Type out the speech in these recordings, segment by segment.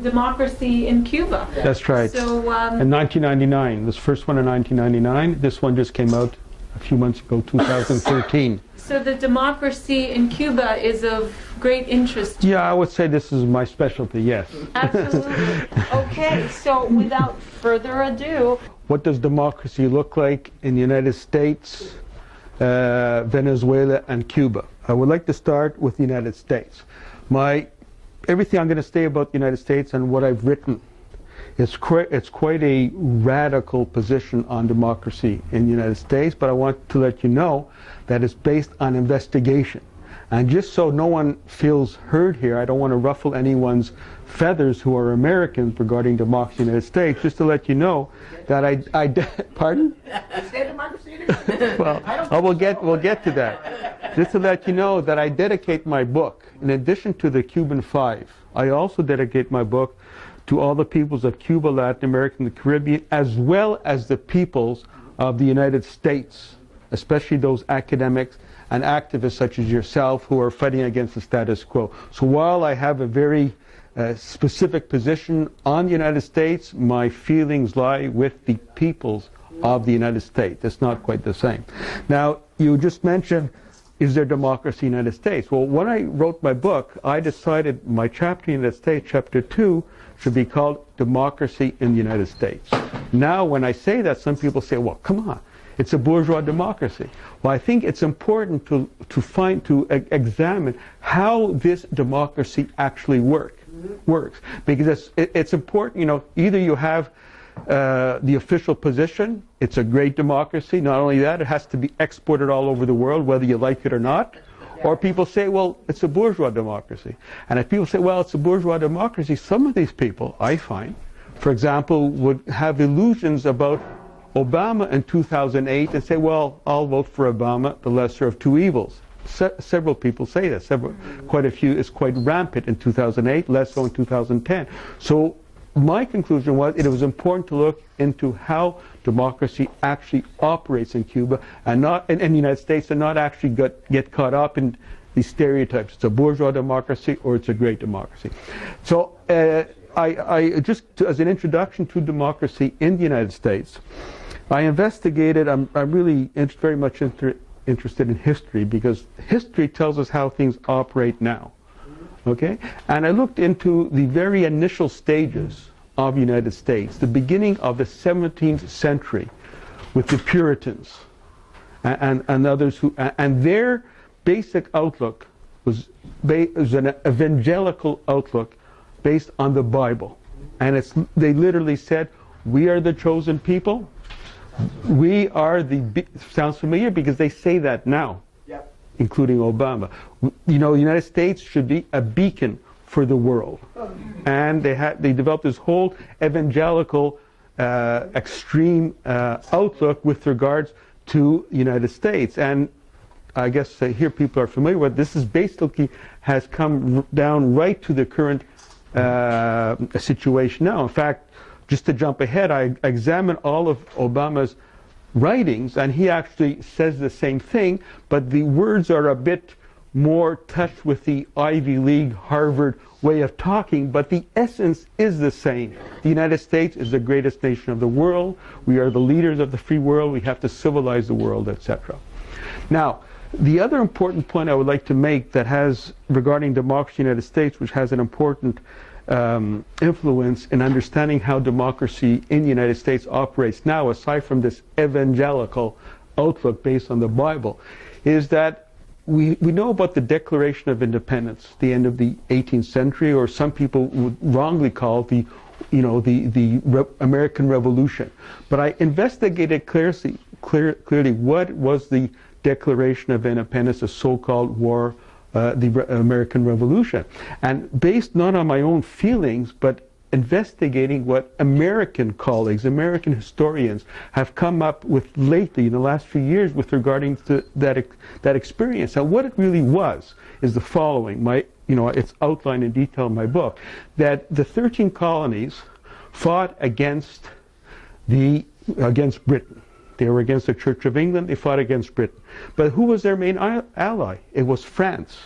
democracy in Cuba. That's right. So in 1999, this first one in 1999. This one just came out a few months ago, 2013. So the democracy in Cuba is of great interest. Yeah, I would say this is my specialty, yes. Absolutely. Okay, so without further ado, what does democracy look like in the United States, Venezuela, and Cuba? I would like to start with the United States. Everything I'm going to say about the United States and what I've written, it's quite a radical position on democracy in the United States, but I want to let you know that it's based on investigation. And just so no one feels heard here, I don't want to ruffle anyone's feathers who are Americans regarding democracy in the United States, just to let you know that pardon? Well, we'll get to that. Just to let you know that I dedicate my book, in addition to the Cuban Five, I also dedicate my book to all the peoples of Cuba, Latin America, and the Caribbean, as well as the peoples of the United States, especially those academics and activists such as yourself who are fighting against the status quo. So while I have a very specific position on the United States, my feelings lie with the peoples of the United States. It's not quite the same. Now, you just mentioned, is there democracy in the United States? Well, when I wrote my book, I decided my chapter in the United States, chapter 2, should be called Democracy in the United States. Now, when I say that, some people say, well, come on, it's a bourgeois democracy. Well, I think it's important to examine how this democracy actually works. Because it's important, either you have the official position, it's a great democracy. Not only that, it has to be exported all over the world, whether you like it or not. Or people say, well, it's a bourgeois democracy. And if people say, well, it's a bourgeois democracy, some of these people, I find, for example, would have illusions about Obama in 2008 and say, well, I'll vote for Obama, the lesser of two evils. Several people say that. Quite a few. It's quite rampant in 2008, less so in 2010. So my conclusion was it was important to look into how democracy actually operates in Cuba and not in the United States, and not actually get caught up in these stereotypes. It's a bourgeois democracy or it's a great democracy. So I just as an introduction to democracy in the United States, I investigated. I'm really very much interested in history, because history tells us how things operate now. Okay? And I looked into the very initial stages of the United States, the beginning of the 17th century, with the Puritans and others and their basic outlook was an evangelical outlook based on the Bible. And they literally said, we are the chosen people. We are sounds familiar because they say that now, including Obama. The United States should be a beacon for the world. And they developed this whole evangelical extreme outlook with regards to the United States. And I guess here people are familiar with this. Is basically has come down right to the current situation now. In fact, just to jump ahead, I examined all of Obama's writings, and he actually says the same thing, but the words are a bit more touched with the Ivy League, Harvard way of talking, but the essence is the same. The United States is the greatest nation of the world. We are the leaders of the free world. We have to civilize the world, etc. Now, the other important point I would like to make that has regarding democracy in the United States, which has an important influence in understanding how democracy in the United States operates now, aside from this evangelical outlook based on the Bible, is that we know about the Declaration of Independence, the end of the 18th century, or some people would wrongly call it the American Revolution. But I investigated clearly what was the Declaration of Independence, the so-called war, the American Revolution. And based not on my own feelings, but investigating what American colleagues, American historians have come up with lately in the last few years with regarding to that experience. And what it really was is the following. It's outlined in detail in my book, that the 13 colonies fought against Britain. They were against the Church of England. They fought against Britain. But who was their main ally? It was France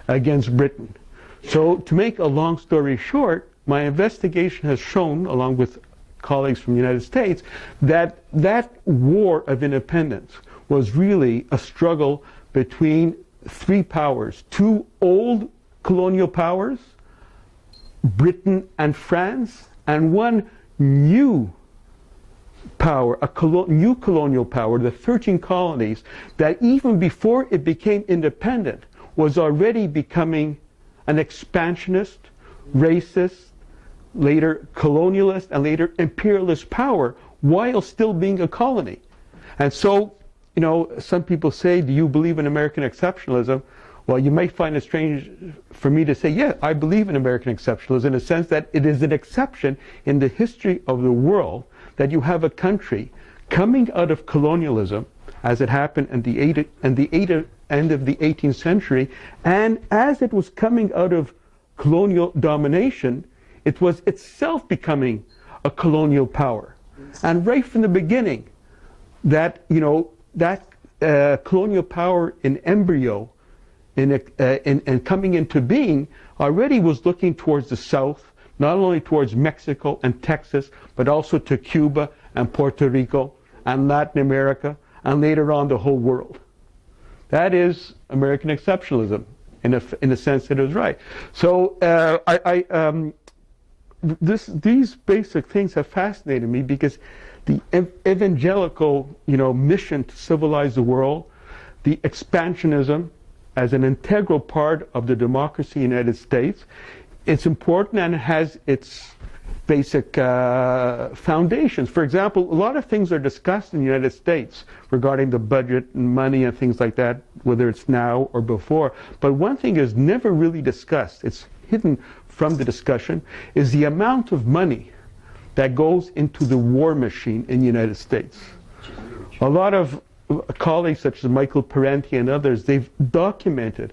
against Britain. So to make a long story short, my investigation has shown, along with colleagues from the United States, that that war of independence was really a struggle between three powers: two old colonial powers, Britain and France, and one new power, new colonial power, the 13 colonies, that even before it became independent was already becoming an expansionist, racist, later colonialist, and later imperialist power, while still being a colony. And so, you know, some people say, do you believe in American exceptionalism? Well, you might find it strange for me to say, yeah, I believe in American exceptionalism, in the sense that it is an exception in the history of the world that you have a country coming out of colonialism, as it happened in the end of the 18th century, and as it was coming out of colonial domination, it was itself becoming a colonial power. And right from the beginning, that, you know, that colonial power in embryo, in coming into being, already was looking towards the south, not only towards Mexico and Texas, but also to Cuba and Puerto Rico and Latin America, and later on the whole world. That is American exceptionalism, in a sense that is right. So these basic things have fascinated me, because the evangelical, you know, mission to civilize the world, the expansionism as an integral part of the democracy in the United States, it's important, and it has its basic foundations. For example, a lot of things are discussed in the United States regarding the budget and money and things like that, whether it's now or before. But one thing is never really discussed, it's hidden from the discussion, is the amount of money that goes into the war machine in the United States. A lot of colleagues such as Michael Parenti and others, they've documented,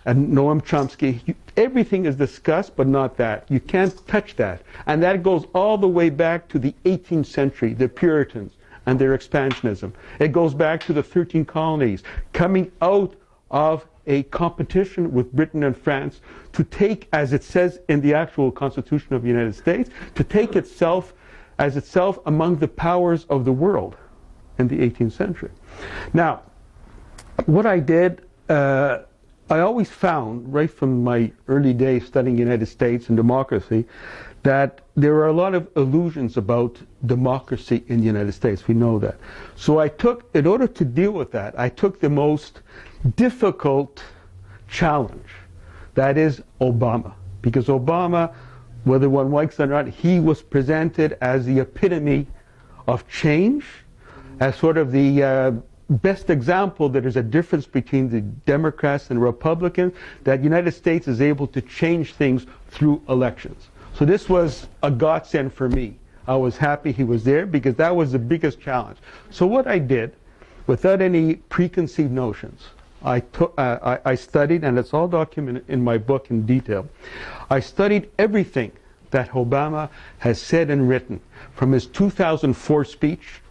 and Noam Chomsky, everything is discussed, but not that. You can't touch that. And that goes all the way back to the 18th century, the Puritans and their expansionism. It goes back to the 13 colonies, coming out of a competition with Britain and France to take, as it says in the actual Constitution of the United States, to take itself as itself among the powers of the world in the 18th century. Now, what I did, I always found, right from my early days studying the United States and democracy, that there are a lot of illusions about democracy in the United States. We know that. So I took, in order to deal with that, I took the most difficult challenge. That is Obama. Because Obama, whether one likes it or not, he was presented as the epitome of change, as sort of the best example that there's a difference between the Democrats and Republicans, that the United States is able to change things through elections. So this was a godsend for me. I was happy he was there, because that was the biggest challenge. So what I did, without any preconceived notions, I studied, and it's all documented in my book in detail, I studied everything that Obama has said and written, from his 2004 speech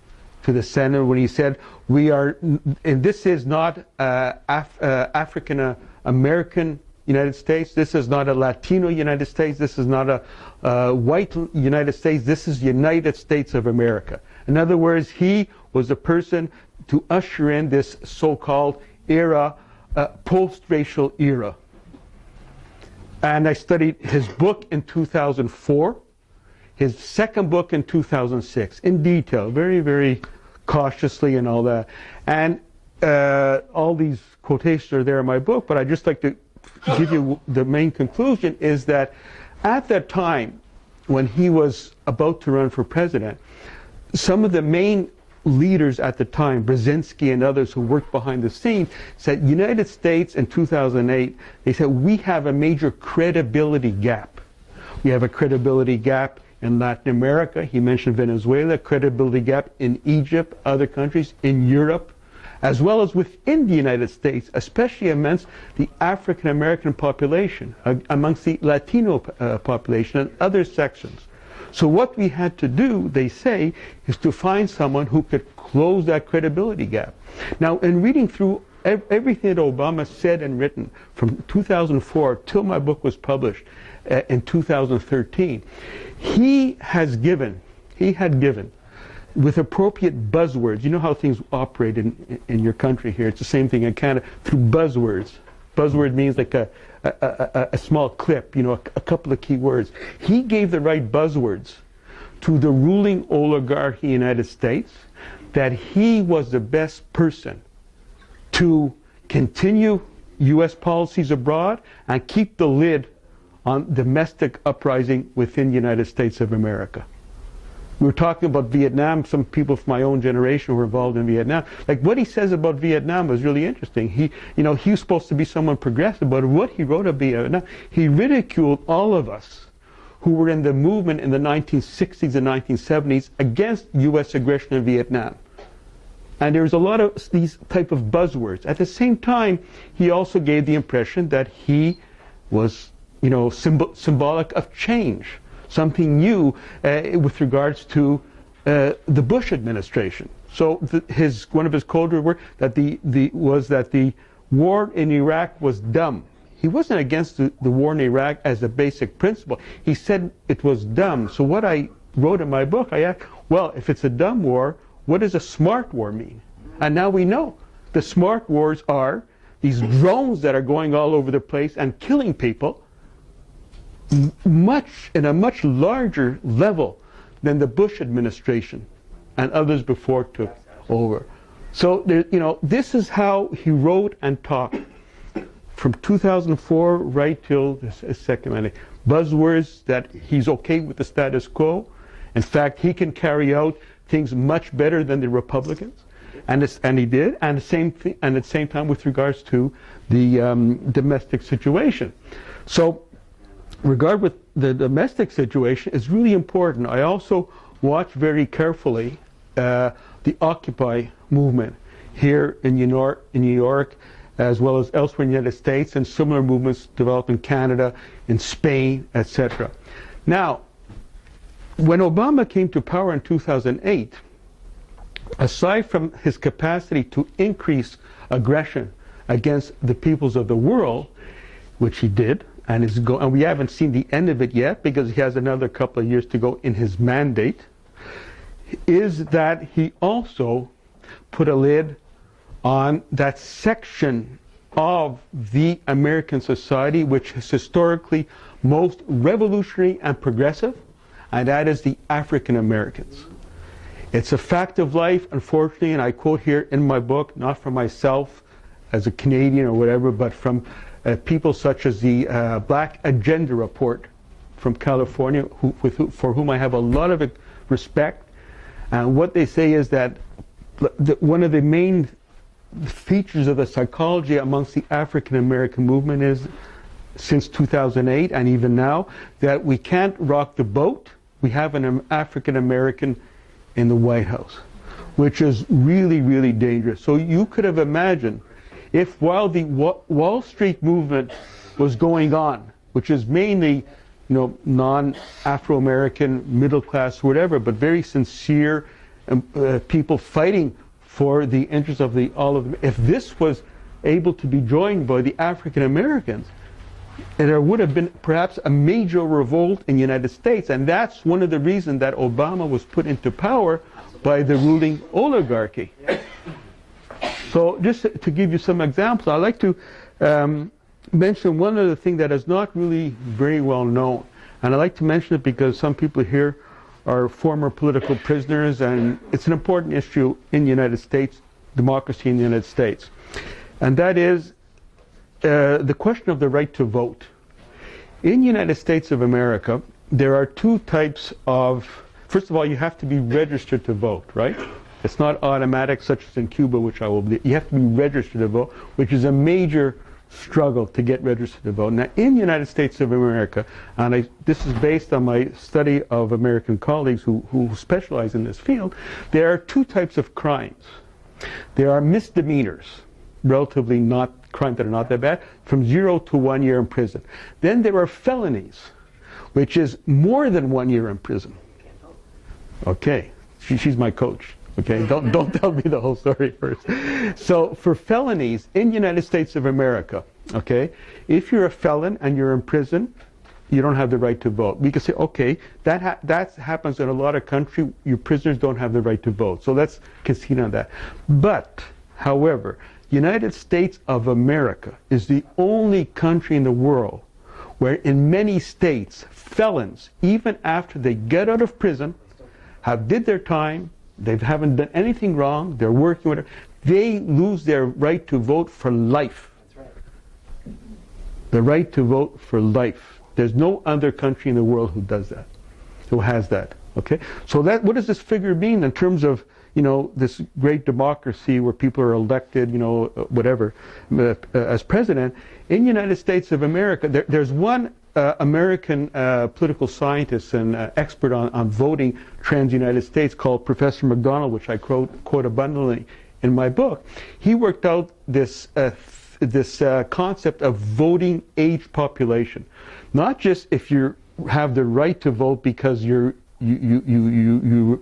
to the Senate, when he said, we are, and this is not African American United States, this is not a Latino United States, this is not a white United States, this is the United States of America. In other words, he was the person to usher in this so-called era, post-racial era. And I studied his book in 2004, his second book in 2006, in detail, very, very cautiously and all that. And all these quotations are there in my book, but I'd just like to give you the main conclusion, is that at that time, when he was about to run for president, some of the main leaders at the time, Brzezinski and others who worked behind the scenes, said, United States in 2008, they said, we have a major credibility gap. We have a credibility gap in Latin America. He mentioned Venezuela, credibility gap in Egypt, other countries, in Europe, as well as within the United States, especially amongst the African American population, amongst the Latino population and other sections. So what we had to do, they say, is to find someone who could close that credibility gap. Now, in reading through everything that Obama said and written from 2004 till my book was published, in 2013. He had given, with appropriate buzzwords. You know how things operate in your country here. It's the same thing in Canada, through buzzwords. Buzzword means like a small clip, you know, a couple of key words. He gave the right buzzwords to the ruling oligarchy in the United States, that he was the best person to continue U.S. policies abroad and keep the lid on domestic uprising within the United States of America. We were talking about Vietnam. Some people from my own generation were involved in Vietnam. Like, what he says about Vietnam was really interesting. He was supposed to be someone progressive, but what he wrote about Vietnam, he ridiculed all of us who were in the movement in the 1960s and 1970s against U.S. aggression in Vietnam. And there was a lot of these type of buzzwords. At the same time, he also gave the impression that he was, symbolic of change, something new with regards to the Bush administration. So one of his quotes were that the war in Iraq was dumb. He wasn't against the war in Iraq as a basic principle. He said it was dumb. So what I wrote in my book, I asked, well, if it's a dumb war, what does a smart war mean? And now we know. The smart wars are these drones that are going all over the place and killing people in a much larger level than the Bush administration and others before took over. So this is how he wrote and talked from 2004 right till the second mandate. Buzzwords that he's okay with the status quo. In fact, he can carry out things much better than the Republicans, and he did. And at the same time, with regards to the domestic situation. So, regard with the domestic situation is really important. I also watch very carefully the Occupy movement here in New York, as well as elsewhere in the United States, and similar movements developed in Canada, in Spain, etc. Now, when Obama came to power in 2008, aside from his capacity to increase aggression against the peoples of the world, which he did, and we haven't seen the end of it yet because he has another couple of years to go in his mandate, is that he also put a lid on that section of the American society which is historically most revolutionary and progressive, and that is the African Americans. It's a fact of life, unfortunately, and I quote here in my book, not from myself as a Canadian or whatever, but from people such as the Black Agenda Report from California, for whom I have a lot of respect. And what they say is that one of the main features of the psychology amongst the African American movement is, since 2008 and even now, that we can't rock the boat. We have an African American in the White House, which is really, really dangerous. So you could have imagined if while the Wall Street movement was going on, which is mainly non-Afro-American, middle class, whatever, but very sincere people fighting for the interests of all of them. If this was able to be joined by the African Americans, there would have been perhaps a major revolt in the United States, and that's one of the reasons that Obama was put into power by the ruling oligarchy. So just to give you some examples, I'd like to mention one other thing that is not really very well known, and I'd like to mention it because some people here are former political prisoners, and it's an important issue in the United States, democracy in the United States. And that is the question of the right to vote. In the United States of America, there are two types of, first of all, you have to be registered to vote, right? It's not automatic, such as in Cuba, which I will be. You have to be registered to vote, which is a major struggle to get registered to vote. Now, in the United States of America, and this is based on my study of American colleagues who specialize in this field, there are two types of crimes. There are misdemeanors, relatively not crimes that are not that bad, from 0 to 1 year in prison. Then there are felonies, which is more than 1 year in prison. Okay, she's my coach. Okay, don't tell me the whole story first. So for felonies in the United States of America, okay, if you're a felon and you're in prison, you don't have the right to vote. We can say, okay, that happens in a lot of countries. Your prisoners don't have the right to vote. So let's concede on that. But, however, United States of America is the only country in the world where in many states, felons, even after they get out of prison, have did their time, they haven't done anything wrong, they're working with it, they lose their right to vote for life. That's right. The right to vote for life. There's no other country in the world who does that, who has that. Okay, so that, what does this figure mean in terms of, you know, this great democracy where people are elected, you know, whatever, as president? In the United States of America, there's one American political scientist and expert on voting trends in the United States called Professor McDonald, which I quote abundantly in my book. He worked out this concept of voting age population. Not just if you have the right to vote because you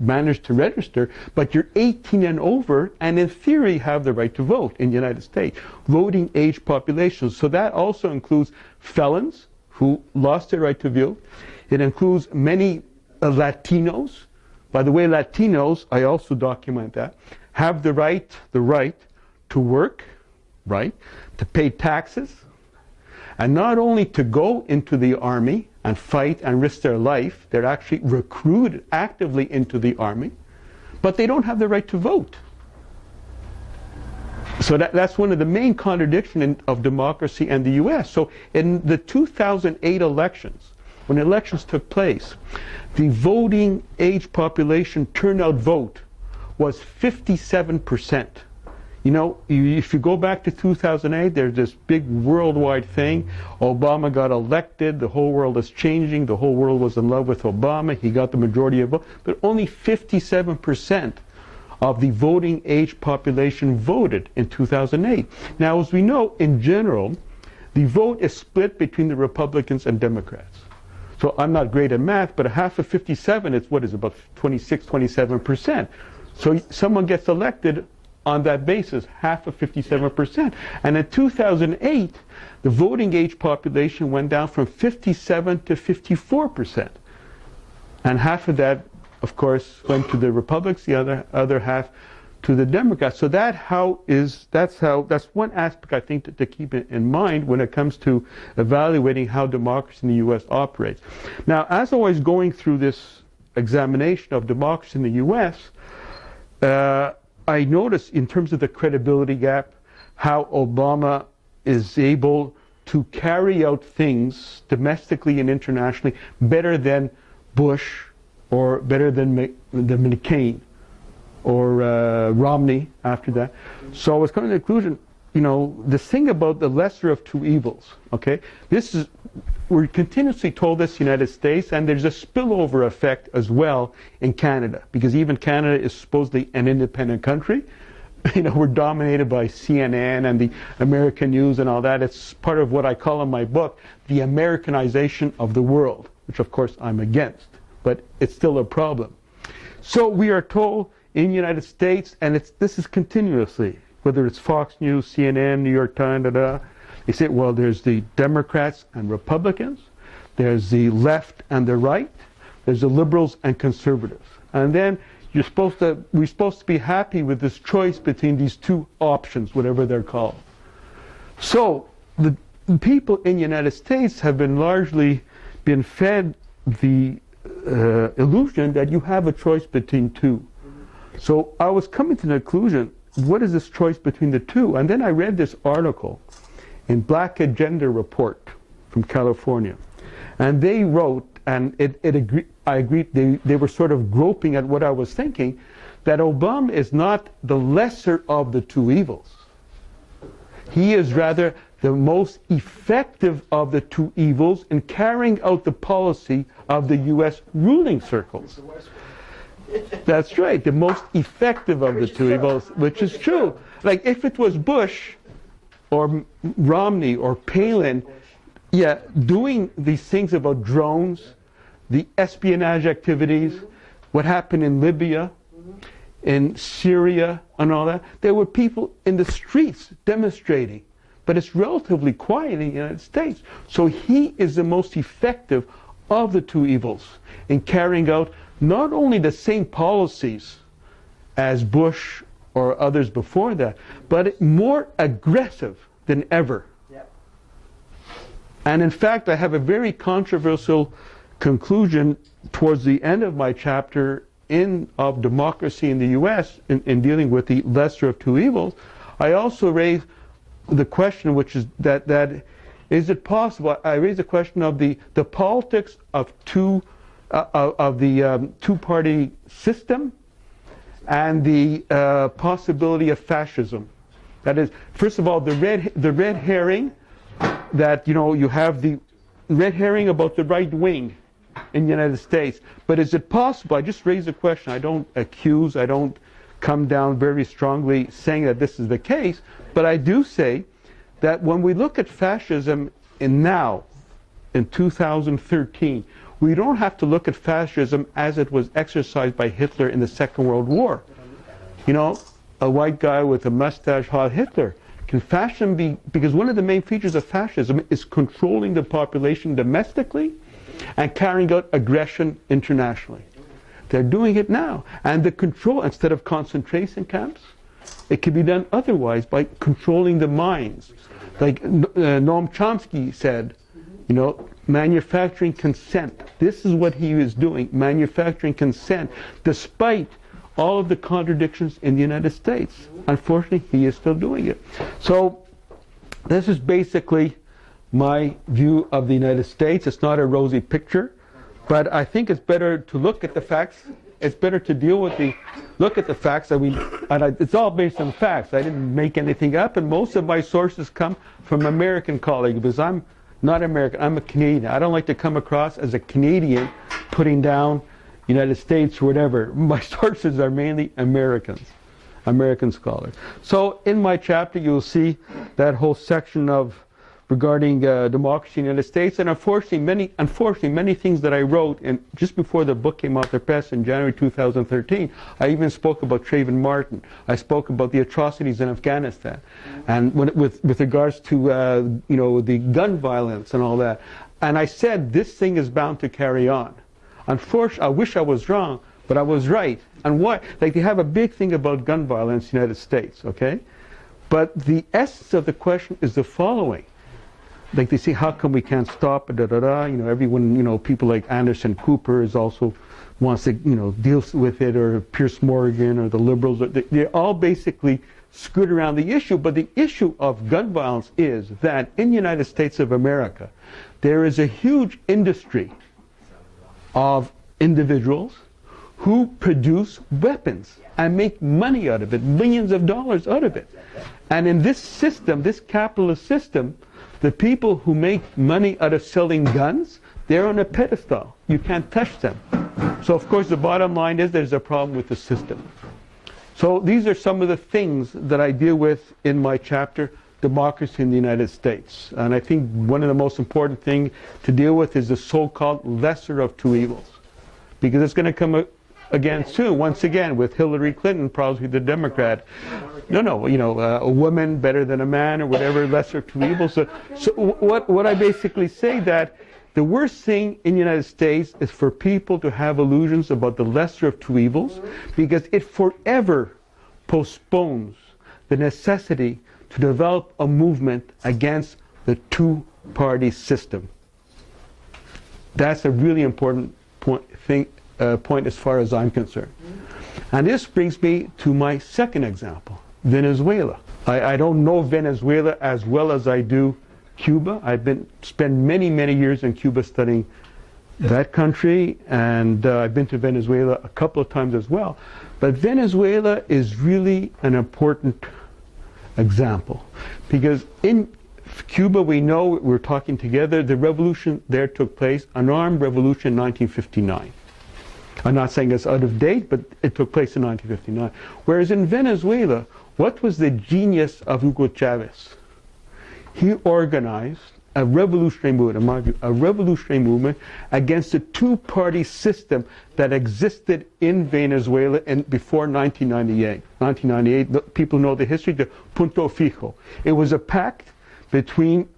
managed to register, but you're 18 and over, and in theory have the right to vote in the United States. Voting age population. So that also includes felons who lost their right to vote. It includes many Latinos. By the way, Latinos, I also document that, have the right to work, right, to pay taxes, and not only to go into the army and fight and risk their life, they're actually recruited actively into the army, but they don't have the right to vote. So that's one of the main contradictions of democracy and the U.S. So in the 2008 elections, when elections took place, the voting age population turnout vote was 57%. You know, if you go back to 2008, there's this big worldwide thing. Obama got elected. The whole world is changing. The whole world was in love with Obama. He got the majority of votes. But only 57% of the voting age population voted in 2008. Now, as we know, in general, the vote is split between the Republicans and Democrats. So I'm not great at math, but a half of 57 is what is about 26, 27%. So someone gets elected on that basis, half of 57%. And in 2008, the voting age population went down from 57 to 54%. And half of that, of course, went to the Republicans, the other half to the Democrats. So that's one aspect I think to keep in mind when it comes to evaluating how democracy in the U.S. operates. Now, as I was going through this examination of democracy in the U.S., I noticed in terms of the credibility gap, how Obama is able to carry out things domestically and internationally better than Bush or better than McCain or Romney after that. So I was coming to the conclusion, you know, the thing about the lesser of two evils, okay? We're continuously told this in the United States, and there's a spillover effect as well in Canada, because even Canada is supposedly an independent country. You know, we're dominated by CNN and the American news and all that. It's part of what I call in my book, the Americanization of the world, which of course I'm against, but it's still a problem. So we are told in the United States, and this is continuously, whether it's Fox News, CNN, New York Times, they say, well, there's the Democrats and Republicans, there's the left and the right, there's the liberals and conservatives. And then we're supposed to be happy with this choice between these two options, whatever they're called. So the people in the United States have largely been fed the illusion that you have a choice between two. So I was coming to the conclusion, what is this choice between the two? And then I read this article in Black Agenda Report from California. And they wrote, and I agreed, they were sort of groping at what I was thinking, that Obama is not the lesser of the two evils. He is rather the most effective of the two evils in carrying out the policy of the U.S. ruling circles. That's right, the most effective of the two evils, which is true. Like if it was Bush or Romney or Palin, yeah, doing these things about drones, the espionage activities, what happened in Libya, in Syria and all that, there were people in the streets demonstrating but it's relatively quiet in the United States. So he is the most effective of the two evils in carrying out not only the same policies as Bush or others before that, but more aggressive than ever. Yep. And in fact, I have a very controversial conclusion towards the end of my chapter of democracy in the U.S. in dealing with the lesser of two evils. I also raise the question, which is that is it possible? I raise the question of the politics of the two-party system and the possibility of fascism. That is, first of all, the red herring that you have the red herring about the right wing in the United States. But is it possible? I just raise the question. I don't accuse. I don't come down very strongly saying that this is the case. But I do say that when we look at fascism in 2013, we don't have to look at fascism as it was exercised by Hitler in the Second World War. A white guy with a mustache, Hitler. Can fascism be, because one of the main features of fascism is controlling the population domestically and carrying out aggression internationally. They're doing it now. And the control, instead of concentration camps, it can be done otherwise by controlling the minds. Like Noam Chomsky said, manufacturing consent. This is what he is doing, manufacturing consent, despite all of the contradictions in the United States. Unfortunately, he is still doing it. So this is basically my view of the United States. It's not a rosy picture, but I think it's better to look at the facts. It's better to look at the facts. It's all based on facts. I didn't make anything up, and most of my sources come from American colleagues, because I'm not American, I'm a Canadian. I don't like to come across as a Canadian putting down United States or whatever. My sources are mainly American scholars. So in my chapter, you'll see that whole section regarding democracy in the United States, and unfortunately many things that I wrote, and just before the book came out the press in January 2013, I even spoke about Trayvon Martin. I spoke about the atrocities in Afghanistan, and with regards to the gun violence and all that. And I said this thing is bound to carry on. Unfortunately, I wish I was wrong, but I was right. And why? Like, they have a big thing about gun violence in the United States, okay? But the essence of the question is the following. Like, they say, how come we can't stop it, everyone, people like Anderson Cooper is also wants to, deal with it, or Pierce Morgan, or the liberals. They all basically skirt around the issue. But the issue of gun violence is that in the United States of America, there is a huge industry of individuals who produce weapons and make money out of it, millions of dollars out of it. And in this system, this capitalist system, the people who make money out of selling guns, they're on a pedestal. You can't touch them. So of course the bottom line is there's a problem with the system. So these are some of the things that I deal with in my chapter, Democracy in the United States. And I think one of the most important things to deal with is the so-called lesser of two evils. Because it's going to come again soon, once again, with Hillary Clinton, probably the Democrat. A woman better than a man, or whatever, lesser of two evils. So what I basically say that the worst thing in the United States is for people to have illusions about the lesser of two evils, because it forever postpones the necessity to develop a movement against the two-party system. That's a really important point as far as I'm concerned. And this brings me to my second example, Venezuela. I don't know Venezuela as well as I do Cuba. I've spent many years in Cuba studying that country, and I've been to Venezuela a couple of times as well. But Venezuela is really an important example, because in Cuba, we know, we're talking together, the revolution there took place, an armed revolution in 1959. I'm not saying it's out of date, but it took place in 1959. Whereas in Venezuela, what was the genius of Hugo Chavez? He organized a revolutionary movement, in my view, a revolutionary movement against the two-party system that existed in Venezuela before 1998. 1998, people know the history, the Punto Fijo. It was a pact between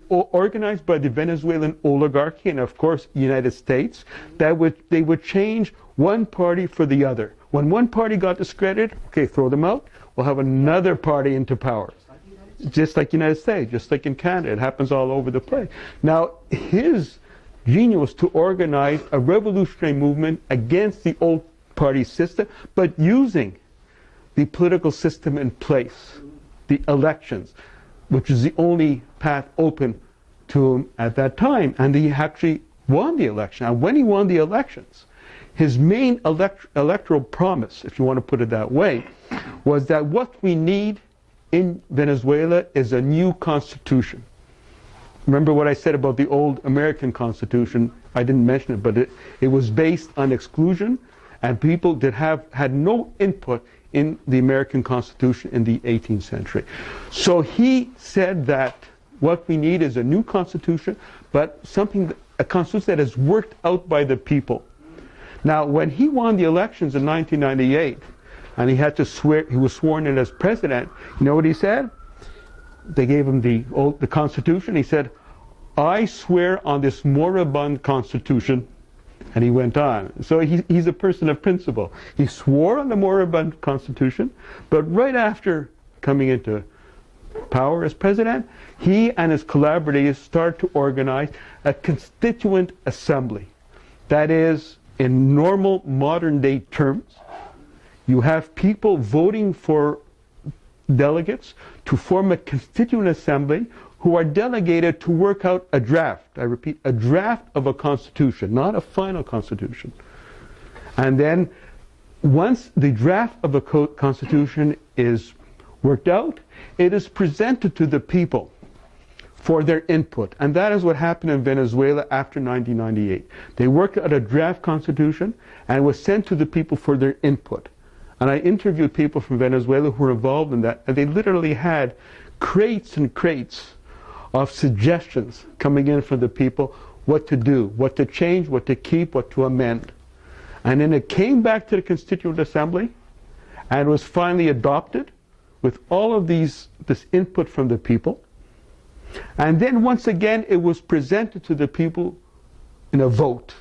organized by the Venezuelan oligarchy and, of course, United States, that they would change one party for the other. When one party got discredited, okay, throw them out. We'll have another party into power. Just like United States, just like in Canada. It happens all over the place. Now, his genius was to organize a revolutionary movement against the old party system, but using the political system in place, the elections, which is the only path open to him at that time. And he actually won the election. And when he won the elections, his main electoral promise, if you want to put it that way, was that what we need in Venezuela is a new constitution. Remember what I said about the old American Constitution? I didn't mention it, but it was based on exclusion, and people had no input in the American Constitution in the 18th century. So he said that what we need is a new constitution, but a constitution that is worked out by the people. Now, when he won the elections in 1998, and he was sworn in as president, you know what he said? They gave him the Constitution. He said, "I swear on this moribund Constitution," and he went on. So he's a person of principle. He swore on the moribund Constitution, but right after coming into power as president, he and his collaborators started to organize a constituent assembly. That is, in normal modern-day terms, you have people voting for delegates to form a constituent assembly who are delegated to work out a draft. I repeat, a draft of a constitution, not a final constitution. And then once the draft of a constitution is worked out, it is presented to the people for their input. And that is what happened in Venezuela after 1998. They worked out a draft constitution and it was sent to the people for their input. And I interviewed people from Venezuela who were involved in that, and they literally had crates and crates of suggestions coming in from the people, what to do, what to change, what to keep, what to amend. And then it came back to the Constituent Assembly and was finally adopted with all of this input from the people. And then once again it was presented to the people in a vote,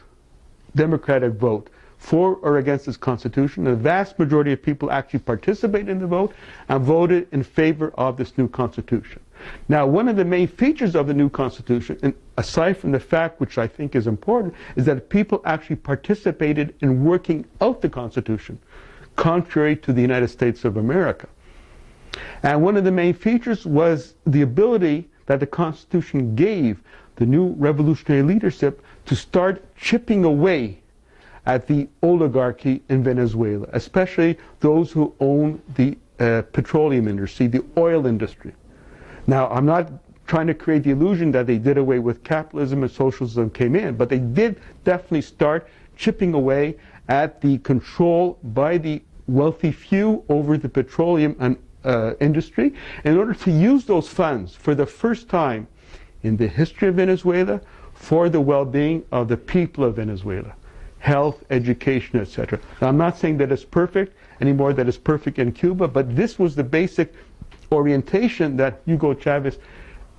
democratic vote, for or against this constitution. And the vast majority of people actually participated in the vote and voted in favor of this new constitution. Now, one of the main features of the new constitution, and aside from the fact which I think is important, is that people actually participated in working out the constitution, contrary to the United States of America. And one of the main features was the ability that the constitution gave the new revolutionary leadership to start chipping away at the oligarchy in Venezuela, especially those who own the petroleum industry, the oil industry. Now, I'm not trying to create the illusion that they did away with capitalism and socialism came in, but they did definitely start chipping away at the control by the wealthy few over the petroleum and industry in order to use those funds for the first time in the history of Venezuela for the well-being of the people of Venezuela. Health, education, etc. Now, I'm not saying that it's perfect anymore, that it's perfect in Cuba, but this was the basic orientation that Hugo Chavez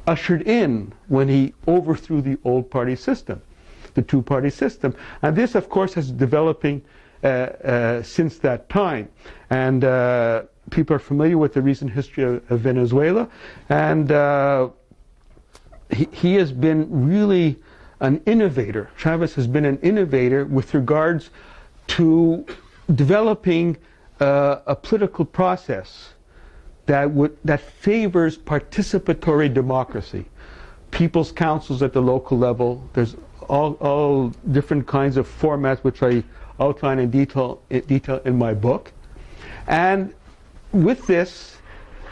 ushered in when he overthrew the old party system, the two-party system. And this, of course, has developing since that time. And people are familiar with the recent history of Venezuela. And he has been really an innovator. Chavez has been an innovator with regards to developing a political process that favors participatory democracy. People's councils at the local level. There's all different kinds of formats which I outline in detail in my book. And with this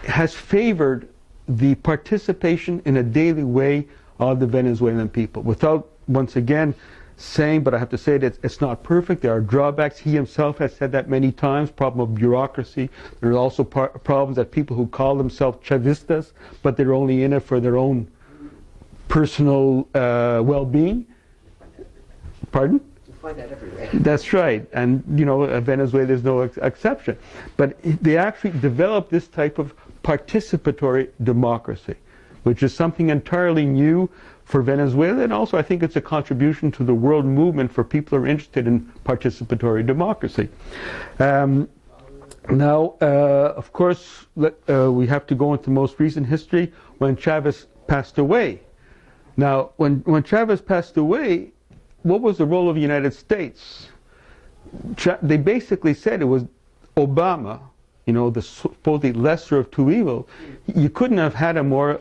has favored the participation in a daily way of the Venezuelan people. Without, once again, saying, but I have to say that it's not perfect. There are drawbacks. He himself has said that many times. Problem of bureaucracy. There are also problems that people who call themselves Chavistas, but they're only in it for their own personal well-being. Pardon? You find that everywhere. That's right. And, you know, Venezuela is no exception. But they actually developed this type of participatory democracy. which is something entirely new for Venezuela, and also I think it's a contribution to the world movement for people who are interested in participatory democracy. Now, of course, we have to go into most recent history when Chavez passed away. Now, when Chavez passed away, what was the role of the United States? They basically said it was Obama, the supposedly lesser of two evils. You couldn't have had a more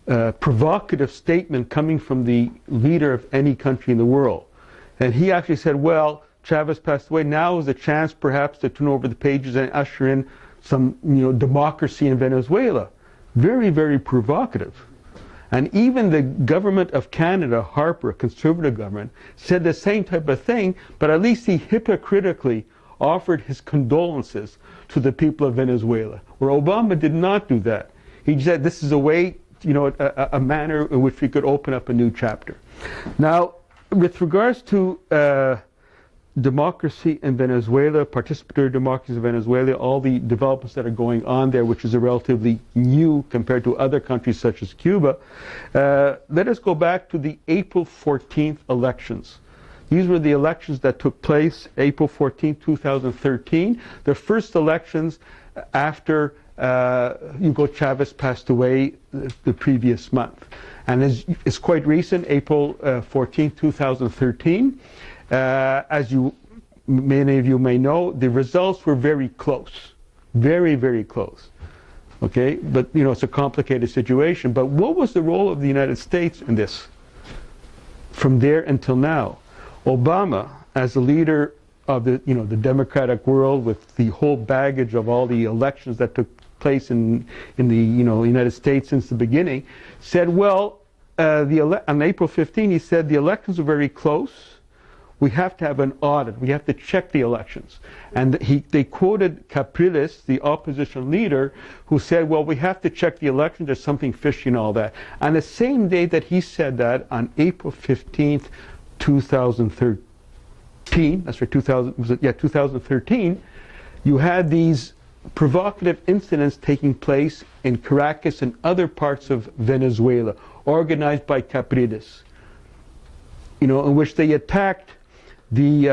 provocative statement coming from the leader of any country in the world. And he actually said, well, Chavez passed away. Now is a chance perhaps to turn over the pages and usher in some democracy in Venezuela. Very, very provocative. And even the government of Canada, Harper, a conservative government, said the same type of thing, but at least he hypocritically offered his condolences to the people of Venezuela, where Obama did not do that. He said this is a way, a manner in which we could open up a new chapter. Now, with regards to democracy in Venezuela, participatory democracy in Venezuela, all the developments that are going on there, which is a relatively new compared to other countries such as Cuba, let us go back to the April 14th elections. These were the elections that took place April 14, 2013, the first elections after Hugo Chavez passed away the previous month. And it's quite recent, April 14, 2013. As many of you may know, the results were very close. Very, very close. Okay? But, it's a complicated situation. But what was the role of the United States in this from there until now? Obama, as the leader of the democratic world, with the whole baggage of all the elections that took place in the United States since the beginning, said, well, on April 15, he said the elections were very close. We have to have an audit. We have to check the elections. And they quoted Capriles, the opposition leader, who said, well, we have to check the elections. There's something fishy and all that. And the same day that he said that, on April 15th, 2013, that's right, 2013, you had these provocative incidents taking place in Caracas and other parts of Venezuela, organized by Capriles, in which they attacked the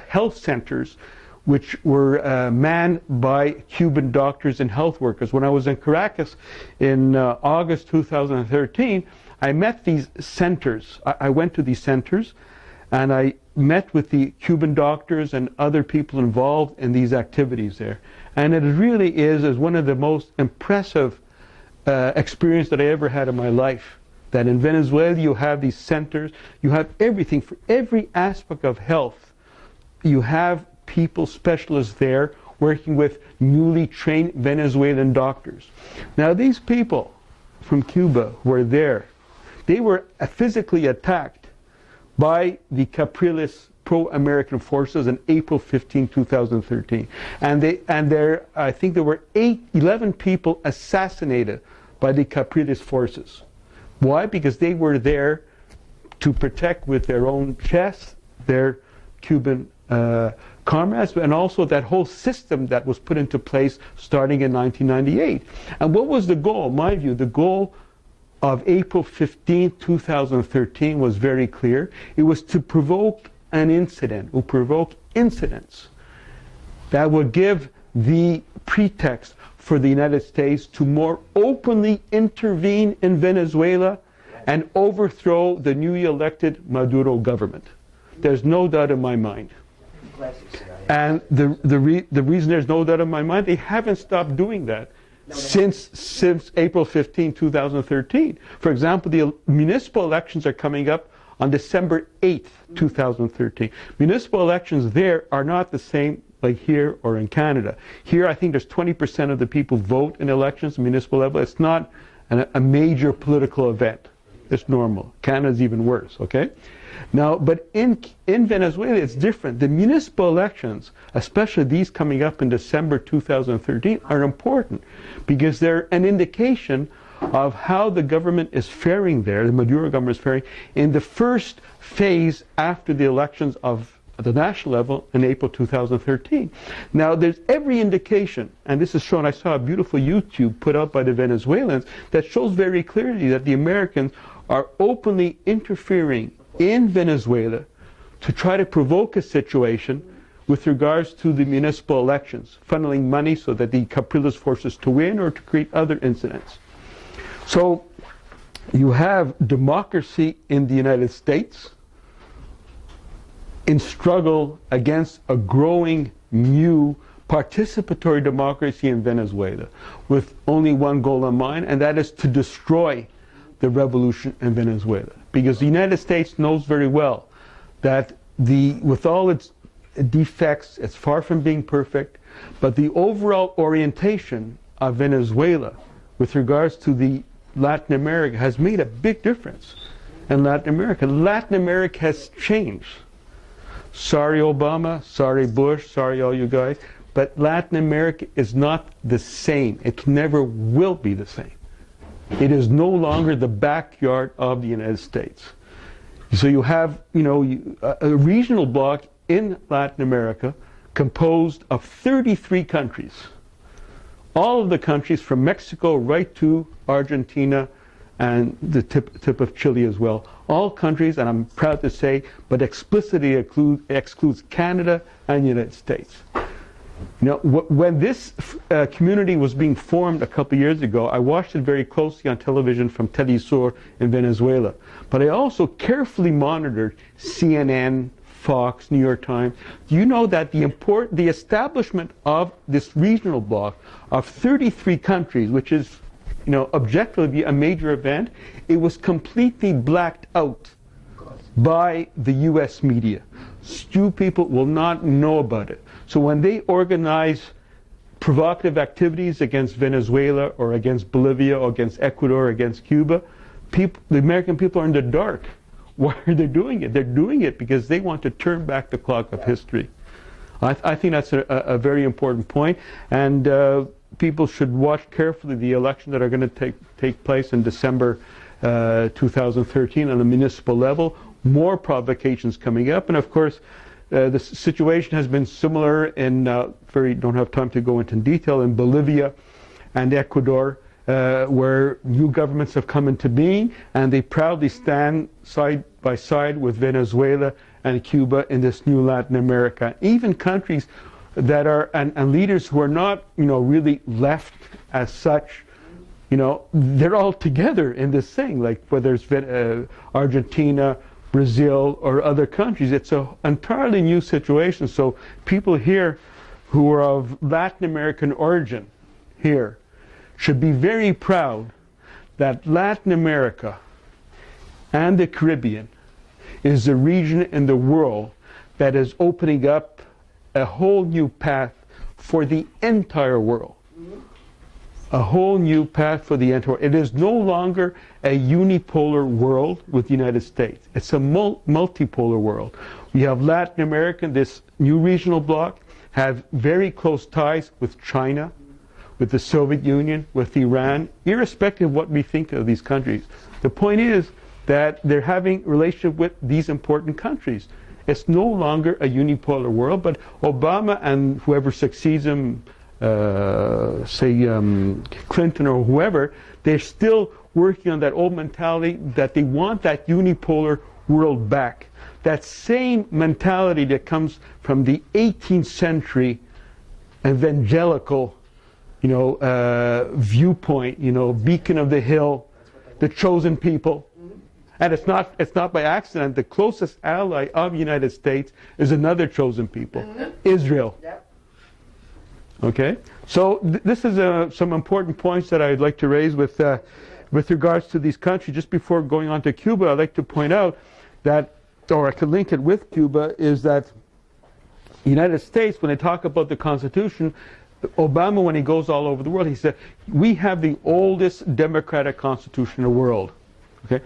health centers, which were manned by Cuban doctors and health workers. When I was in Caracas in August 2013, I met these centers. I went to these centers, and I met with the Cuban doctors and other people involved in these activities there. And it really is one of the most impressive experience that I ever had in my life. That in Venezuela you have these centers, you have everything for every aspect of health. You have people, specialists there, working with newly trained Venezuelan doctors. Now these people from Cuba who were there, they were physically attacked by the Capriles pro-American forces on April 15, 2013. And I think there were 11 people assassinated by the Capriles forces. Why? Because they were there to protect with their own chests their Cuban comrades, and also that whole system that was put into place starting in 1998. And what was the goal? In my view, the goal of April 15, 2013 was very clear. It was to provoke an incident, or provoke incidents that would give the pretext for the United States to more openly intervene in Venezuela and overthrow the newly elected Maduro government. There's no doubt in my mind. And the reason there's no doubt in my mind, they haven't stopped doing that since April 15, 2013. For example, the municipal elections are coming up on December 8th, 2013. Municipal elections there are not the same like here or in Canada. Here, I think there's 20% of the people vote in elections, municipal level. It's not a major political event. It's normal. Canada's even worse, okay? Now, but in Venezuela, it's different. The municipal elections, especially these coming up in December 2013, are important because they're an indication of how the government is faring there, the Maduro government is faring, in the first phase after the elections of at the national level in April 2013. Now, there's every indication, and this is shown, I saw a beautiful YouTube put out by the Venezuelans that shows very clearly that the Americans are openly interfering in Venezuela to try to provoke a situation with regards to the municipal elections, funneling money so that the capriles forces to win or to create other incidents. So you have democracy in the United States in struggle against a growing new participatory democracy in Venezuela with only one goal in mind, and that is to destroy the revolution in Venezuela. Because the United States knows very well that with all its defects, it's far from being perfect, but the overall orientation of Venezuela with regards to the Latin America has made a big difference in Latin America. Latin America has changed. Sorry Obama, sorry Bush, sorry all you guys, but Latin America is not the same. It never will be the same. It is no longer the backyard of the United States. So you have, a regional bloc in Latin America composed of 33 countries. All of the countries from Mexico right to Argentina and the tip of Chile as well. All countries, and I'm proud to say, but explicitly excludes Canada and the United States. When this community was being formed a couple of years ago, I watched it very closely on television from Telesur in Venezuela. But I also carefully monitored CNN, Fox, New York Times. Do you know that the establishment of this regional bloc of 33 countries, which is, objectively a major event, it was completely blacked out by the U.S. media. Stew people will not know about it. So when they organize provocative activities against Venezuela or against Bolivia or against Ecuador or against Cuba, the American people are in the dark. Why are they doing it? They're doing it because they want to turn back the clock of history. I think that's a very important point, and people should watch carefully the elections that are going to take place in December 2013 on a municipal level. More provocations coming up, and of course, the situation has been similar in don't have time to go into detail, in Bolivia and Ecuador, where new governments have come into being, and they proudly stand side by side with Venezuela and Cuba in this new Latin America. Even countries that are and leaders who are not really left as such, they're all together in this thing. Like whether it's Argentina, Brazil, or other countries, it's an entirely new situation. So people here who are of Latin American origin here should be very proud that Latin America and the Caribbean is the region in the world that is opening up a whole new path for the entire world. A whole new path for the entire world. It is no longer a unipolar world with the United States. It's a multipolar world. We have Latin America, this new regional bloc, have very close ties with China, with the Soviet Union, with Iran, irrespective of what we think of these countries. The point is that they're having relationship with these important countries. It's no longer a unipolar world, but Obama and whoever succeeds him, Clinton or whoever, they're still working on that old mentality that they want that unipolar world back. That same mentality that comes from the 18th century evangelical, viewpoint, beacon of the hill, the chosen people. And it's not by accident. The closest ally of the United States is another chosen people, Israel. Yep. Okay, so this is some important points that I'd like to raise with regards to these countries. Just before going on to Cuba, I'd like to point out that, or I could link it with Cuba, is that the United States, when they talk about the Constitution, Obama, when he goes all over the world, he said, we have the oldest democratic constitution in the world. Okay,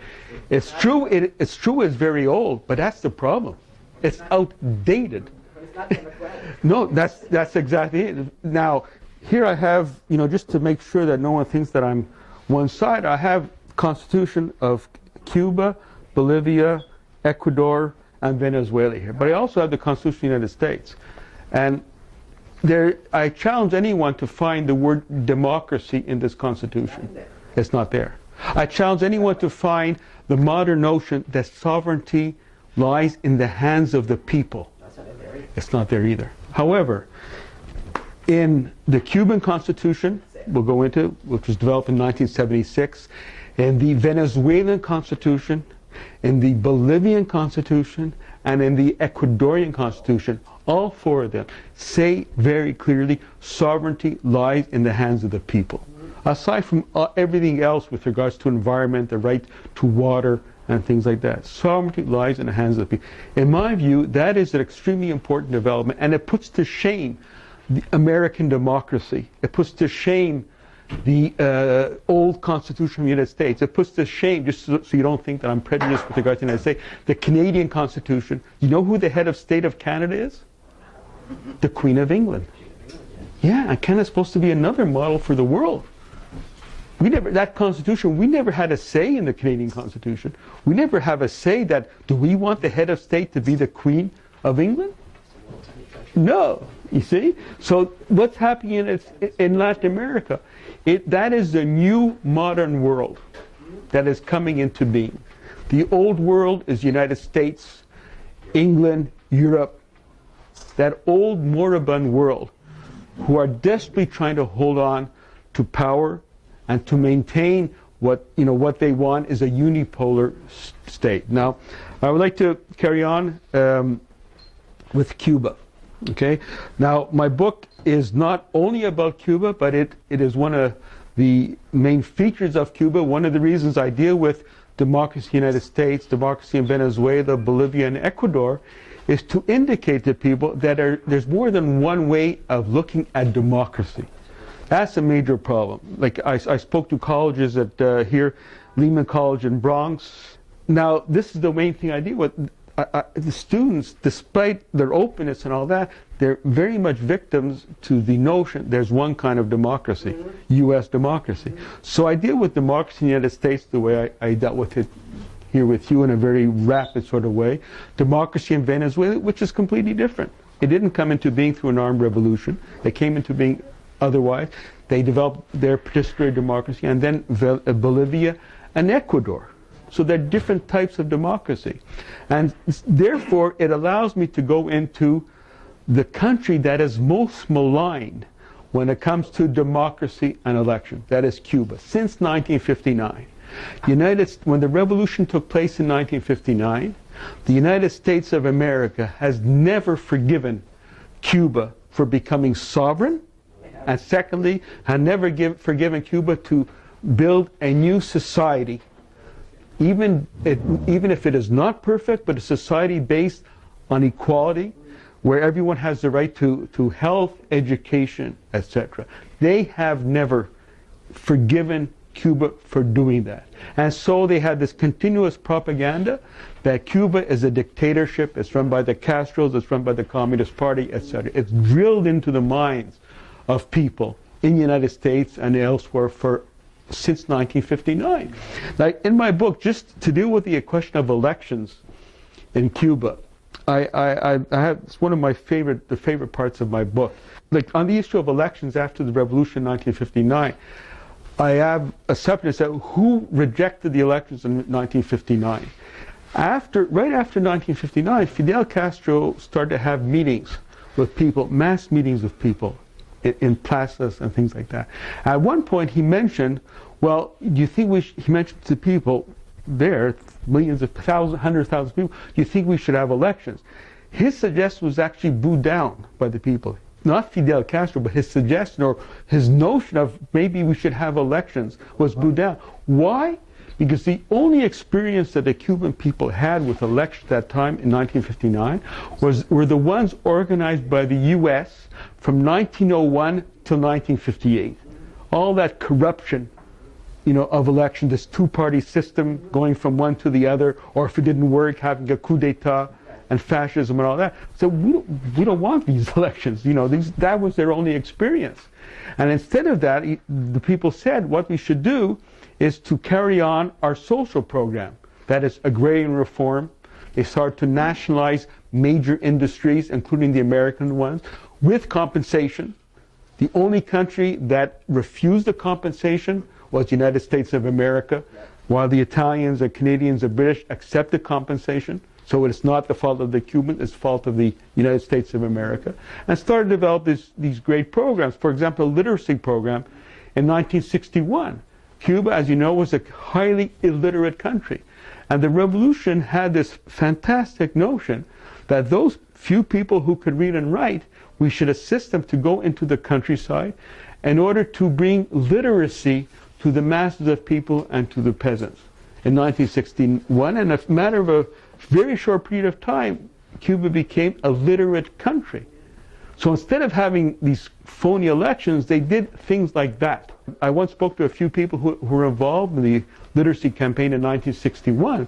it's true. It's true. It's very old, but that's the problem. It's outdated. No, that's exactly it. Now, here I have, just to make sure that no one thinks that I'm one side, I have Constitution of Cuba, Bolivia, Ecuador, and Venezuela here. But I also have the Constitution of the United States. And I challenge anyone to find the word democracy in this Constitution. It's not there. I challenge anyone to find the modern notion that sovereignty lies in the hands of the people. It's not there either. However, in the Cuban Constitution, we'll go into, which was developed in 1976, in the Venezuelan Constitution, in the Bolivian Constitution, and in the Ecuadorian Constitution, all four of them say very clearly sovereignty lies in the hands of the people. Aside from everything else with regards to environment, the right to water, and things like that, sovereignty lies in the hands of the people. In my view, that is an extremely important development, and it puts to shame the American democracy. It puts to shame the old Constitution of the United States. It puts to shame, just so you don't think that I'm prejudiced with regard to the United States, the Canadian Constitution. You know who the head of state of Canada is? The Queen of England. Yeah, and Canada's supposed to be another model for the world. That Constitution, we never had a say in the Canadian Constitution. We never have a say that, do we want the head of state to be the Queen of England? No, you see? So what's happening in Latin America? That is the new modern world that is coming into being. The old world is United States, England, Europe, that old moribund world who are desperately trying to hold on to power and to maintain what they want is a unipolar state. Now, I would like to carry on with Cuba. Okay. Now, my book is not only about Cuba, but it is one of the main features of Cuba. One of the reasons I deal with democracy in the United States, democracy in Venezuela, Bolivia, and Ecuador is to indicate to people that there's more than one way of looking at democracy. That's a major problem. Like I spoke to colleges at here, Lehman College in Bronx. Now, this is the main thing I deal with. The students, despite their openness and all that, they're very much victims to the notion there's one kind of democracy, U.S. democracy. So I deal with democracy in the United States the way I dealt with it here with you in a very rapid sort of way. Democracy in Venezuela, which is completely different. It didn't come into being through an armed revolution. It came into being otherwise. They developed their participatory democracy, and then Bolivia and Ecuador. So they're different types of democracy. And therefore, it allows me to go into the country that is most maligned when it comes to democracy and election. That is Cuba, since 1959. When the revolution took place in 1959, the United States of America has never forgiven Cuba for becoming sovereign, and secondly, had never forgiven Cuba to build a new society, even if it is not perfect, but a society based on equality, where everyone has the right to health, education, etc. They have never forgiven Cuba for doing that. And so they had this continuous propaganda that Cuba is a dictatorship, it's run by the Castros, it's run by the Communist Party, etc. It's drilled into the minds of people in the United States and elsewhere since 1959. Now, in my book, just to deal with the question of elections in Cuba, I have, it's one of my favorite parts of my book. Like on the issue of elections after the revolution in 1959, I have a subject that who rejected the elections in 1959. Right after 1959, Fidel Castro started to have meetings with people, mass meetings with people in plazas and things like that. At one point, he mentioned, well, do you think he mentioned to people there, millions of thousands, 100,000 people, do you think we should have elections? His suggestion was actually booed down by the people. Not Fidel Castro, but his suggestion or his notion of maybe we should have elections was booed down. Why? Because the only experience that the Cuban people had with elections at that time in 1959 were the ones organized by the U.S. from 1901 till 1958. All that corruption, of election, this two-party system going from one to the other, or if it didn't work, having a coup d'etat and fascism and all that. So we don't want these elections. That was their only experience. And instead of that, the people said what we should do is to carry on our social program. That is agrarian reform, They started to nationalize major industries, including the American ones, with compensation. The only country that refused the compensation was the United States of America, while the Italians, the Canadians, the British accepted compensation. So it's not the fault of the Cubans, it's the fault of the United States of America. And started to develop these great programs. For example, a literacy program in 1961. Cuba, as you know, was a highly illiterate country. And the revolution had this fantastic notion that those few people who could read and write, we should assist them to go into the countryside in order to bring literacy to the masses of people and to the peasants. In 1961, in a matter of a very short period of time, Cuba became a literate country. So instead of having these phony elections, they did things like that. I once spoke to a few people who were involved in the literacy campaign in 1961,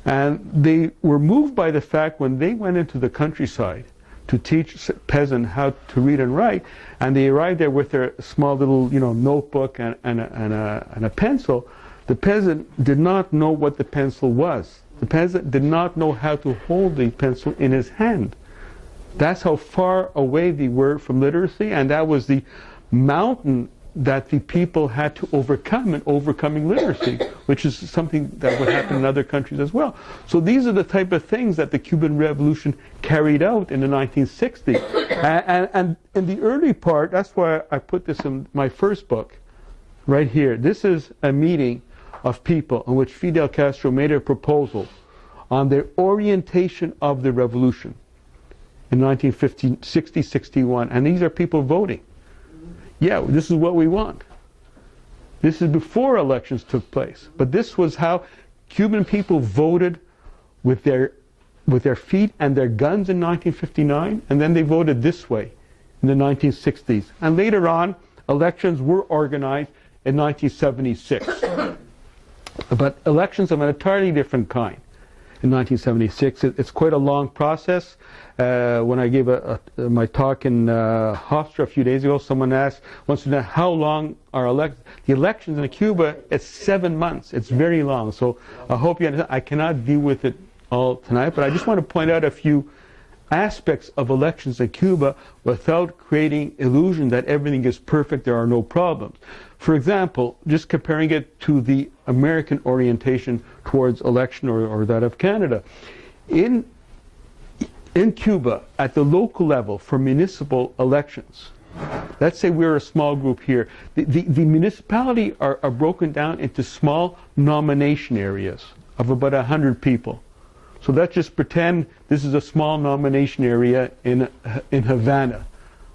and they were moved by the fact when they went into the countryside to teach peasants how to read and write, and they arrived there with their small little, notebook and a pencil. The peasant did not know what the pencil was. The peasant did not know how to hold the pencil in his hand. That's how far away they were from literacy, and that was the mountain that the people had to overcome in overcoming literacy, which is something that would happen in other countries as well. So these are the type of things that the Cuban Revolution carried out in the 1960s. And in the early part, that's why I put this in my first book, right here. This is a meeting of people in which Fidel Castro made a proposal on the orientation of the revolution in 1960-61. And these are people voting. Yeah, this is what we want. This is before elections took place. But this was how Cuban people voted with their feet and their guns in 1959, and then they voted this way in the 1960s. And later on, elections were organized in 1976. But elections of an entirely different kind in 1976. It's quite a long process. When I gave my talk in Hofstra a few days ago, someone wants to know how long are elections. The elections in Cuba, it's 7 months. It's very long. So I hope you understand. I cannot deal with it all tonight, but I just want to point out a few aspects of elections in Cuba without creating illusion that everything is perfect, there are no problems. For example, just comparing it to the American orientation towards election or that of Canada. In Cuba, at the local level for municipal elections, let's say we're a small group here, the municipality are broken down into small nomination areas of about 100 people. So let's just pretend this is a small nomination area in Havana,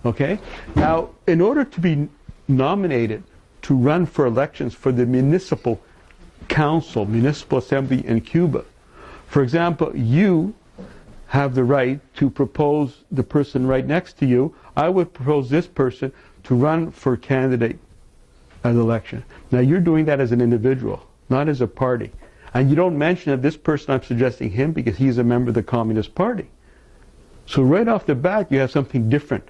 okay? Now, in order to be nominated to run for elections for the municipal council, municipal assembly in Cuba, for example, you have the right to propose the person right next to you. I would propose this person to run for candidate at the election. Now, you're doing that as an individual, not as a party. And you don't mention that this person, I'm suggesting him because he's a member of the Communist Party. So right off the bat, you have something different.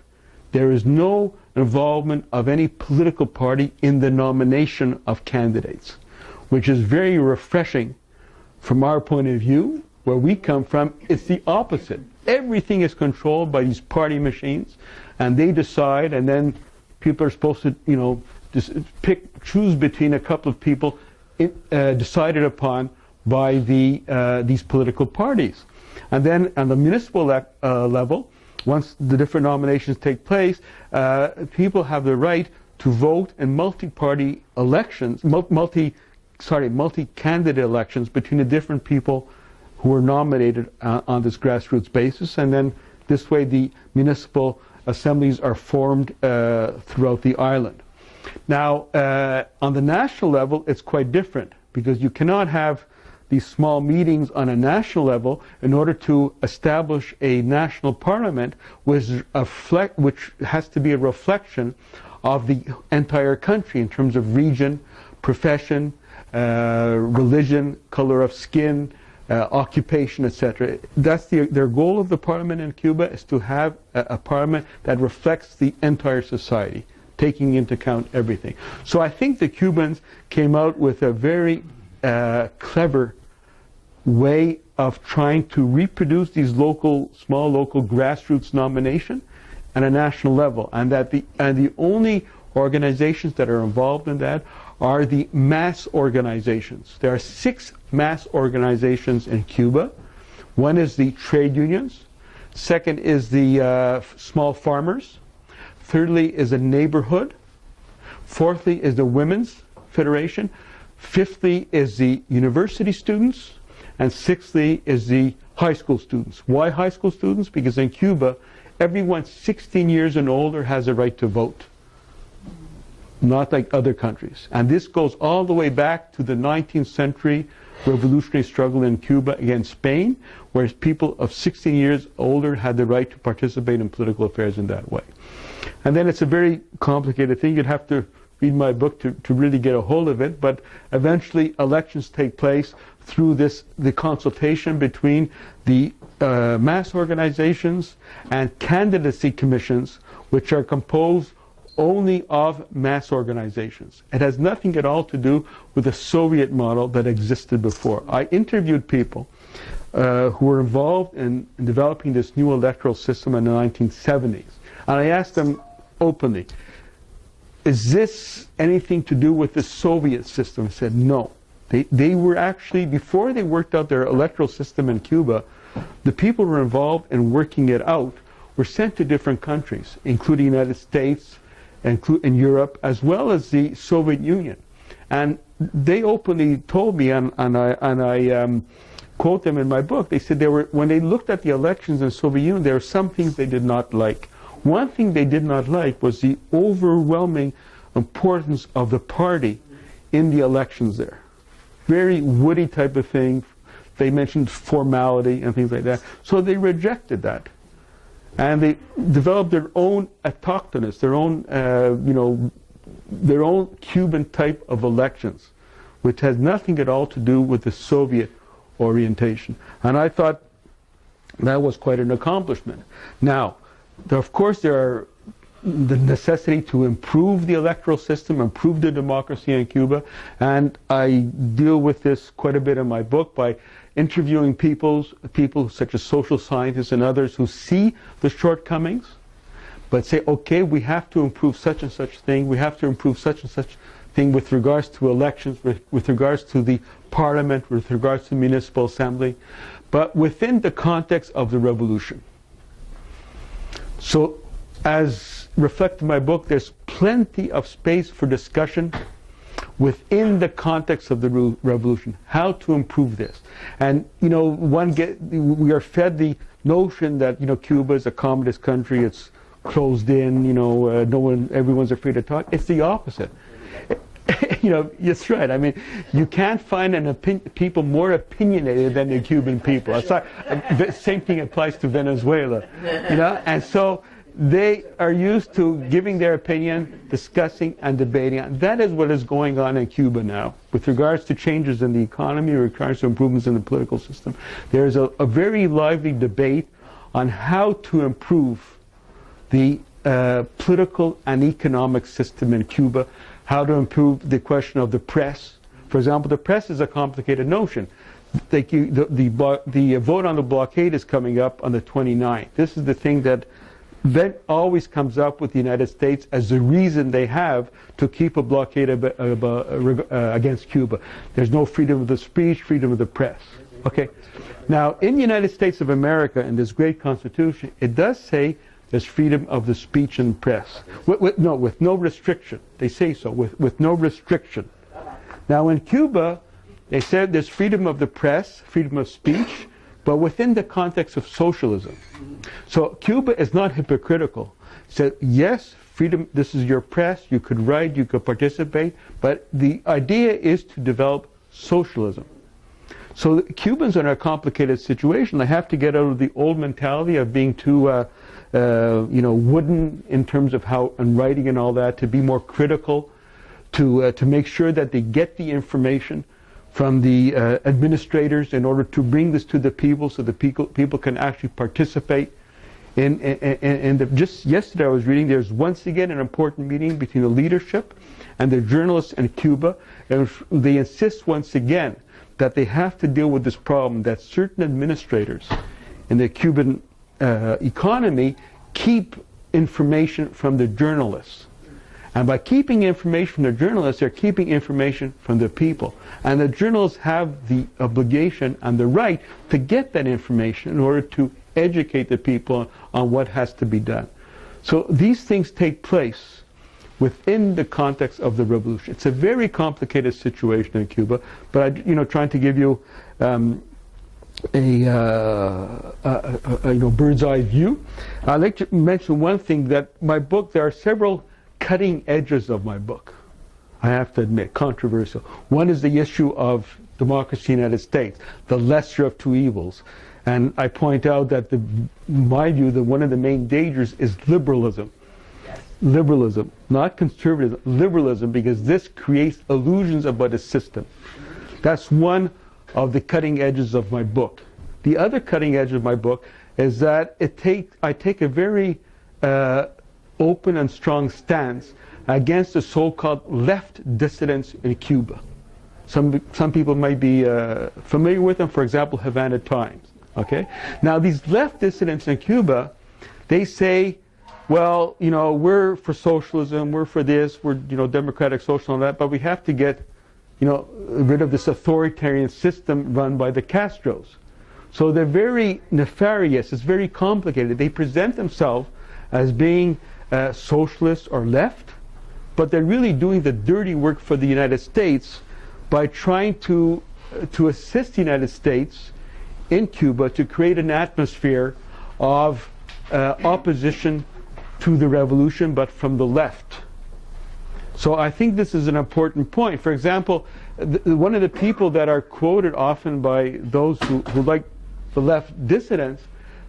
There is no involvement of any political party in the nomination of candidates, which is very refreshing from our point of view. Where we come from, it's the opposite. Everything is controlled by these party machines, and they decide, and then people are supposed to, just choose between a couple of people decided upon by these political parties. And then on the municipal level, once the different nominations take place, people have the right to vote in multi-party elections, multi-candidate elections between the different people who are nominated on this grassroots basis, and then this way the municipal assemblies are formed throughout the island. Now, on the national level, it's quite different, because you cannot have these small meetings on a national level in order to establish a national parliament which has to be a reflection of the entire country in terms of region, profession, religion, color of skin, occupation, etc. That's their goal of the parliament in Cuba, is to have a parliament that reflects the entire society, taking into account everything. So I think the Cubans came out with a very clever way of trying to reproduce these small local grassroots nomination at a national level, and the only organizations that are involved in that are the mass organizations. There are 6 mass organizations in Cuba. One is the trade unions. Second is the small farmers. Thirdly is a neighborhood. Fourthly is the Women's Federation. Fifthly is the university students. And sixthly is the high school students. Why high school students? Because in Cuba, everyone 16 years and older has a right to vote. Not like other countries. And this goes all the way back to the 19th century revolutionary struggle in Cuba against Spain, where people of 16 years older had the right to participate in political affairs in that way. And then it's a very complicated thing. You'd have to read my book to really get a hold of it, but eventually elections take place through the consultation between the mass organizations and candidacy commissions, which are composed only of mass organizations. It has nothing at all to do with the Soviet model that existed before. I interviewed people who were involved in developing this new electoral system in the 1970s. And I asked them openly, is this anything to do with the Soviet system? I said, no. They were actually, before they worked out their electoral system in Cuba, the people who were involved in working it out were sent to different countries, including the United States, in Europe, as well as the Soviet Union. And they openly told me, and I quote them in my book, they said when they looked at the elections in the Soviet Union, there were some things they did not like. One thing they did not like was the overwhelming importance of the party in the elections there. Very woody type of thing. They mentioned formality and things like that. So they rejected that. And they developed their own autochthonous, their own Cuban type of elections, which has nothing at all to do with the Soviet orientation. And I thought that was quite an accomplishment. Now, of course, there are the necessity to improve the electoral system, improve the democracy in Cuba, and I deal with this quite a bit in my book by interviewing people such as social scientists and others who see the shortcomings, but say, okay, we have to improve such and such thing, we have to improve such and such thing with regards to elections, with regards to the parliament, with regards to municipal assembly, but within the context of the revolution. So, as reflected in my book, there's plenty of space for discussion within the context of the revolution, how to improve this. And, we are fed the notion that, Cuba is a communist country, it's closed in, everyone's afraid to talk. It's the opposite. It's right. I mean, you can't find people more opinionated than the Cuban people. The same thing applies to Venezuela, and so they are used to giving their opinion, discussing and debating. And that is what is going on in Cuba now. With regards to changes in the economy, with regards to improvements in the political system, there's a very lively debate on how to improve the political and economic system in Cuba, how to improve the question of the press. For example, the press is a complicated notion. The vote on the blockade is coming up on the 29th. This is the thing that always comes up with the United States as the reason they have to keep a blockade against Cuba. There's no freedom of the speech, freedom of the press. Okay. Now, in the United States of America, in this great Constitution, it does say there's freedom of the speech and press. With no restriction. They say so, with no restriction. Now, in Cuba, they said there's freedom of the press, freedom of speech, but within the context of socialism. So Cuba is not hypocritical. It said, yes, freedom, this is your press, you could write, you could participate, but the idea is to develop socialism. So the Cubans are in a complicated situation. They have to get out of the old mentality of being too, wooden in terms of how, and writing and all that, to be more critical, to make sure that they get the information from the administrators in order to bring this to the people so the people can actually participate just yesterday I was reading there's once again an important meeting between the leadership and the journalists in Cuba, and they insist once again that they have to deal with this problem that certain administrators in the Cuban economy keep information from the journalists. And by keeping information from the journalists, they're keeping information from the people. And the journalists have the obligation and the right to get that information in order to educate the people on what has to be done. So these things take place within the context of the revolution. It's a very complicated situation in Cuba, but trying to give you a bird's eye view. I'd like to mention one thing, that my book, there are several cutting edges of my book, I have to admit, controversial. One is the issue of democracy in the United States, the lesser of two evils. And I point out that, in my view, that one of the main dangers is liberalism. Liberalism, not conservatism, liberalism, because this creates illusions about a system. That's one of the cutting edges of my book. The other cutting edge of my book is that I take a very open and strong stance against the so-called left dissidents in Cuba. Some people might be familiar with them, for example, Havana Times. Okay? Now, these left dissidents in Cuba, they say, well, we're for socialism, we're for this, we're, democratic social and that, but we have to get, rid of this authoritarian system run by the Castros. So they're very nefarious, it's very complicated. They present themselves as being socialist or left, but they're really doing the dirty work for the United States by trying to assist the United States in Cuba to create an atmosphere of opposition to the revolution, but from the left. So I think this is an important point. For example, one of the people that are quoted often by those who like the left dissidents,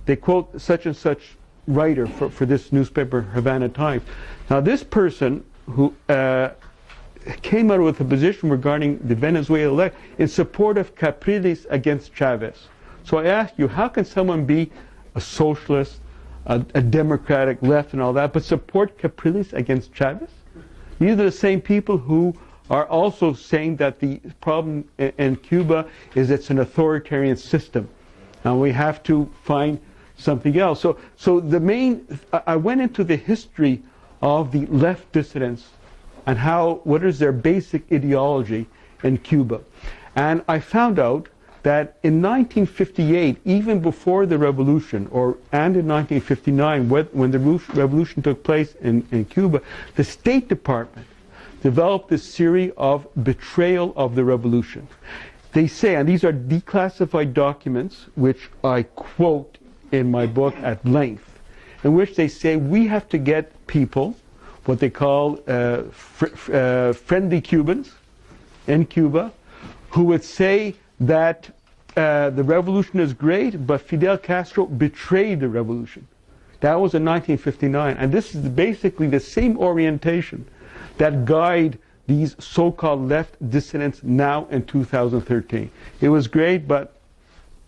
they quote such and such writer for this newspaper, Havana Times. Now this person who came out with a position regarding the Venezuela election in support of Capriles against Chavez. So I ask you, how can someone be a socialist, a democratic left and all that, but support Capriles against Chavez? These are the same people who are also saying that the problem in Cuba is it's an authoritarian system, and we have to find something else. So I went into the history of the left dissidents and what is their basic ideology in Cuba. And I found out that in 1958, even before the revolution, and in 1959, when the revolution took place in Cuba, the State Department developed this theory of betrayal of the revolution. They say, and these are declassified documents, which I quote in my book at length, in which they say we have to get people, what they call friendly Cubans in Cuba, who would say that the revolution is great, but Fidel Castro betrayed the revolution. That was in 1959. And this is basically the same orientation that guide these so-called left dissidents now in 2013. It was great, but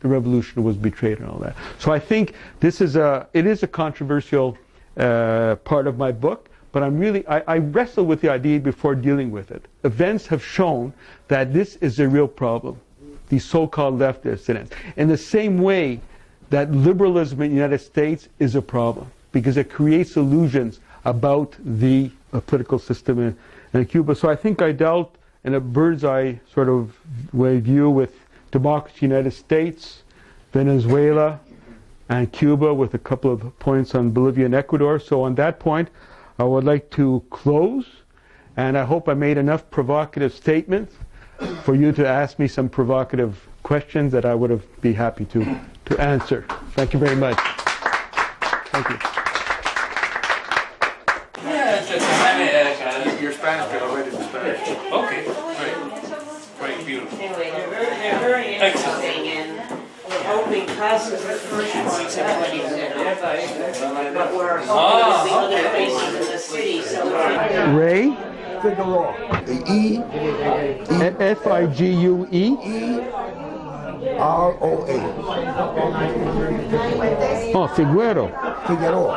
the revolution was betrayed and all that. So I think it is a controversial part of my book, but I wrestle with the idea before dealing with it. Events have shown that this is a real problem, these so-called left dissidents. In the same way that liberalism in the United States is a problem, because it creates illusions about the political system in Cuba. So I think I dealt in a bird's eye sort of way view with democracy in the United States, Venezuela, and Cuba, with a couple of points on Bolivia and Ecuador. So on that point, I would like to close, and I hope I made enough provocative statements for you to ask me some provocative questions that I would have be happy to answer. Thank you very much. Thank you. Your Spanish girl read it in Spanish. Okay, great, beautiful. Anyway, they're very interesting, and we're hoping Casa is the first one that everybody's in. But we're hoping there'll be other places in the city, so Ray? Figueroa. E. F-I-G-U-E? R-O-A. Oh, Figuero. Figueroa.